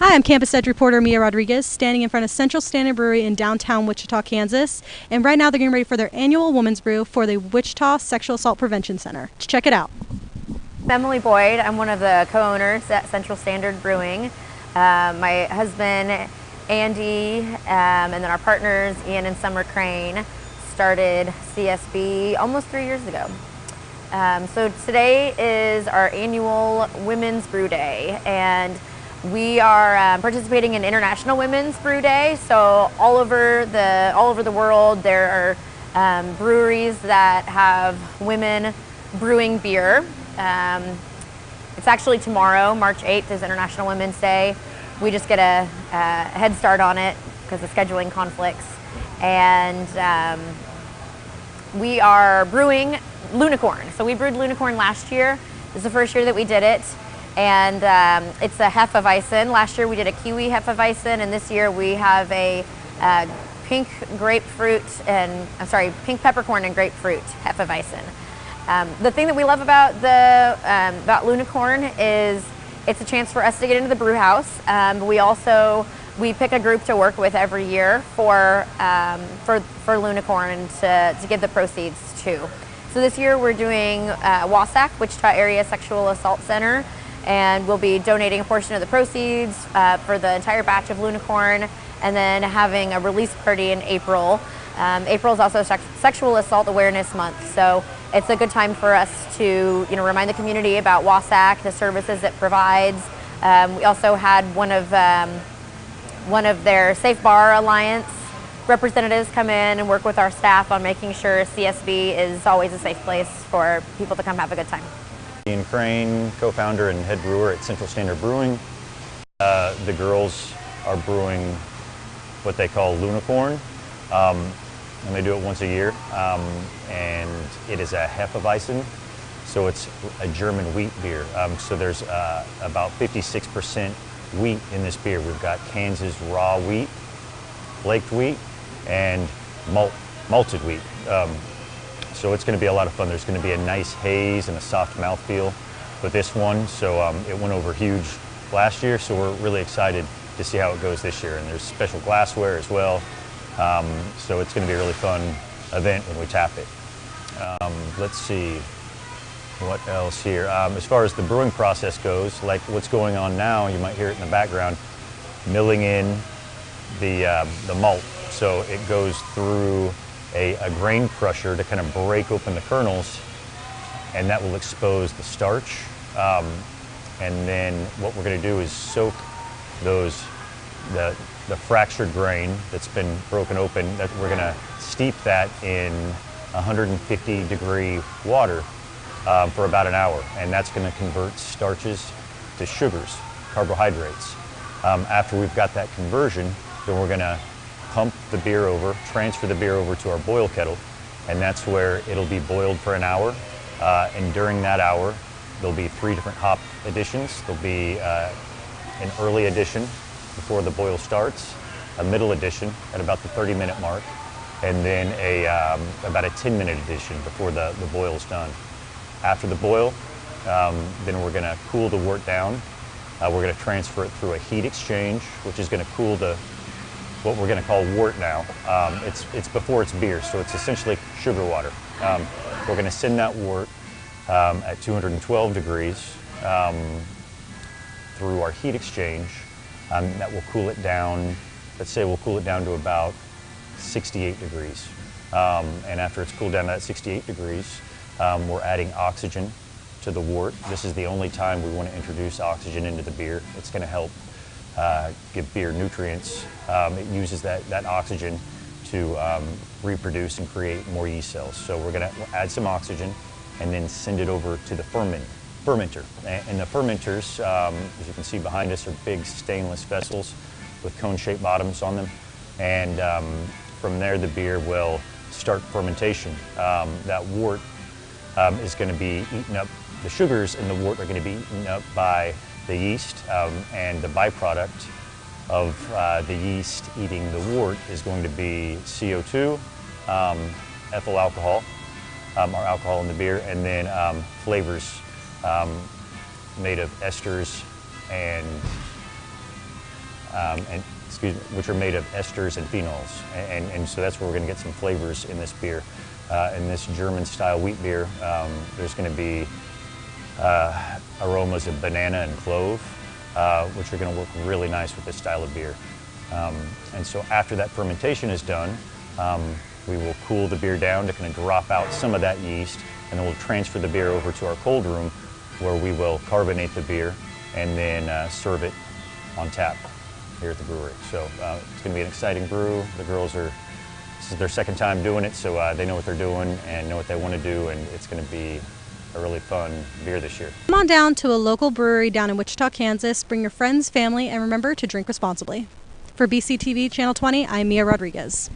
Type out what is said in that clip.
Hi, I'm Campus Edge reporter Mia Rodriguez, standing in front of Central Standard Brewery in downtown Wichita, Kansas. And right now they're getting ready for their annual Women's Brew for the Wichita Sexual Assault Prevention Center. Check it out. I'm Emily Boyd. I'm one of the co-owners at Central Standard Brewing. My husband, Andy, and then our partners, Ian and Summer Crane, started CSB almost 3 years ago. So today is our annual Women's Brew Day, and we are participating in International Women's Brew Day. So all over the world, there are breweries that have women brewing beer. It's actually tomorrow, March 8th, is International Women's Day. We just get a head start on it because of scheduling conflicts, and we are brewing Lunicorn. So we brewed Lunicorn last year. This is the first year that we did it. And it's a Hefeweizen. Last year we did a kiwi Hefeweizen, and this year we have a pink peppercorn and grapefruit Hefeweizen. The thing that we love about about Lunicorn is it's a chance for us to get into the brew house. We pick a group to work with every year for Lunicorn to give the proceeds to. So this year we're doing WASAC, Wichita Area Sexual Assault Center, and we'll be donating a portion of the proceeds for the entire batch of Lunicorn, and then having a release party in April. April is also Sexual Assault Awareness Month, so it's a good time for us to remind the community about WASAC, the services it provides. We also had one of their Safe Bar Alliance representatives come in and work with our staff on making sure CSB is always a safe place for people to come have a good time. Ian Crane, co-founder and head brewer at Central Standard Brewing. The girls are brewing what they call Lunicorn, and they do it once a year. And it is a Hefeweizen, so it's a German wheat beer. So there's about 56% wheat in this beer. We've got Kansas raw wheat, flaked wheat, and malted wheat. So it's going to be a lot of fun. There's going to be a nice haze and a soft mouthfeel with this one. So it went over huge last year, so we're really excited to see how it goes this year. And there's special glassware as well. So it's going to be a really fun event when we tap it. Let's see what else here. As far as the brewing process goes, like what's going on now, you might hear it in the background, milling in the malt. So it goes through a grain crusher to kind of break open the kernels, and that will expose the starch. And then what we're going to do is soak the fractured grain that's been broken open. That we're going to steep that in 150-degree water for about an hour, and that's going to convert starches to sugars, carbohydrates. After we've got that conversion, then we're going to pump the beer over, transfer the beer over to our boil kettle, and that's where it'll be boiled for an hour. And during that hour, there'll be 3 different hop additions. There'll be an early addition before the boil starts, a middle addition at about the 30-minute mark, and then about a 10-minute addition before the boil is done. After the boil, then we're going to cool the wort down. We're going to transfer it through a heat exchange, which is going to cool what we're going to call wort now. It's before it's beer, so it's essentially sugar water. We're going to send that wort at 212 degrees through our heat exchange. That will cool it down, let's say we'll cool it down to about 68 degrees. And after it's cooled down to that 68 degrees, we're adding oxygen to the wort. This is the only time we want to introduce oxygen into the beer. It's going to help give beer nutrients. It uses that oxygen to reproduce and create more yeast cells. So we're going to add some oxygen and then send it over to the fermenter. And the fermenters, as you can see behind us, are big stainless vessels with cone-shaped bottoms on them. And from there, the beer will start fermentation. That wort is going to be eaten up. The sugars in the wort are going to be eaten up by the yeast, and the byproduct of the yeast eating the wort is going to be CO2, ethyl alcohol, our alcohol in the beer, and then flavors made of esters and and which are made of esters and phenols, and so that's where we're going to get some flavors in this beer. In this German-style wheat beer, there's going to be aromas of banana and clove, which are going to work really nice with this style of beer. And so after that fermentation is done, we will cool the beer down to kind of drop out some of that yeast, and then we'll transfer the beer over to our cold room, where we will carbonate the beer and then serve it on tap here at the brewery. So it's going to be an exciting brew. The girls this is their second time doing it, so they know what they're doing and know what they want to do, and it's going to be a really fun beer this year. Come on down to a local brewery down in Wichita, Kansas. Bring your friends, family, and remember to drink responsibly. For BCTV Channel 20, I'm Mia Rodriguez.